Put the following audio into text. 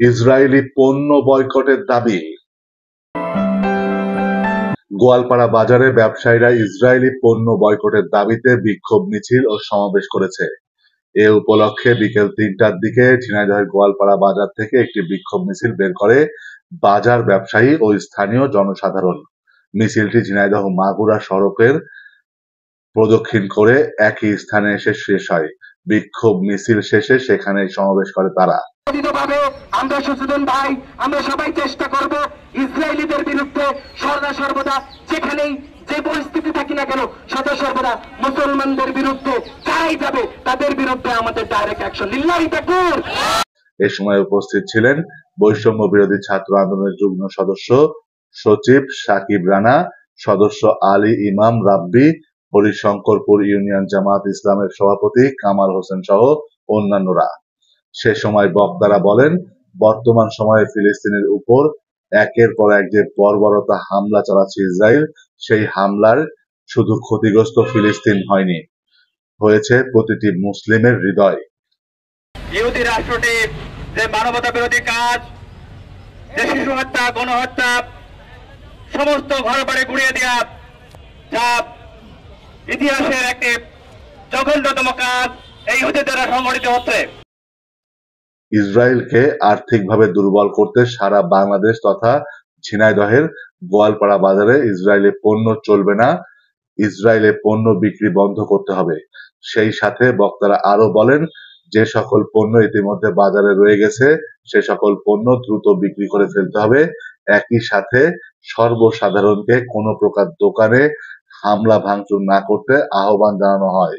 Israeli পণ্য বয়কটের দাবি। গোয়ালপাড়া বাজারে ব্যবসায়ীরা ইসরায়েলি পণ্য বয়কটের দাবিতে বিক্ষোভ মিছিল ও সমাবেশ করেছে। এ উপলক্ষে বিকেল ৩টার দিকে ঝিনাইদহের গোয়ালপাড়া বাজার থেকে একটি বিক্ষোভ মিছিল বের করে বাজার ব্যবসায়ী ও স্থানীয় জনসাধারণ। মিছিলটি ঝিনাইদহ মাগুরা সড়কের প্রদক্ষিণ করে একই স্থানে এসে শেষ হয়। বিক্ষোভ মিছিল শেষে সেখানেই সমাবেশ করে তারা। আমরা সচেতন ভাই, আমরা সবাই চেষ্টা করব ইসরায়েলিদের বিরুদ্ধে সদা সর্বদা যেখানেই যে পরিস্থিতি থাকি না কেন সদা সর্বদা মুসলমানদের বিরুদ্ধে যারাই যাবে তাদের বিরুদ্ধে আমাদের ডাইরেক্ট অ্যাকশন। লিল্লাহি তাকবীর। এ সময় উপস্থিত ছিলেন বৈষম্য বিরোধী ছাত্র আন্দোলনের যুগ্ম সদস্য সচিব সাকিব রানা, সদস্য আলী ইমাম রাব্বি, হরিশঙ্করপুর ইউনিয়ন জামায়াত ইসলামের সভাপতি কামাল হোসেন সহ অন্যান্যরা। সে সময় বক্তারা বলেন, বর্তমান সময়ে ফিলিস্তিনের উপর একের পর এক যে বর্বরতা হামলা চালাচ্ছে ইসরায়েল, সেই হামলার শুধু ক্ষতিগ্রস্ত ফিলিস্তিন হয়নি, হয়েছে প্রতিটি মুসলিমের হৃদয়। ইহুদি রাষ্ট্রটি যে মানবতা বিরোধী কাজ, যে শিশু হত্যা, গণহত্যা, সমস্ত ঘর বাড়ি গুড়িয়ে দেওয়া, যা ইতিহাসের একটি জঘন্যতম কাজ এই ইহুদি দ্বারা সংগঠিত হচ্ছে। ইসরায়েলকে আর্থিকভাবে দুর্বল করতে সারা বাংলাদেশ তথা ঝিনাইদহের গোয়ালপাড়া বাজারে ইসরায়েলি পণ্য চলবে না, ইসরায়েলে পণ্য বিক্রি বন্ধ করতে হবে। সেই সাথে বক্তারা আরো বলেন, যে সকল পণ্য ইতিমধ্যে বাজারে রয়ে গেছে সে সকল পণ্য দ্রুত বিক্রি করে ফেলতে হবে। একই সাথে সর্বসাধারণকে কোনো প্রকার দোকানে হামলা ভাঙচুর না করতে আহ্বান জানানো হয়।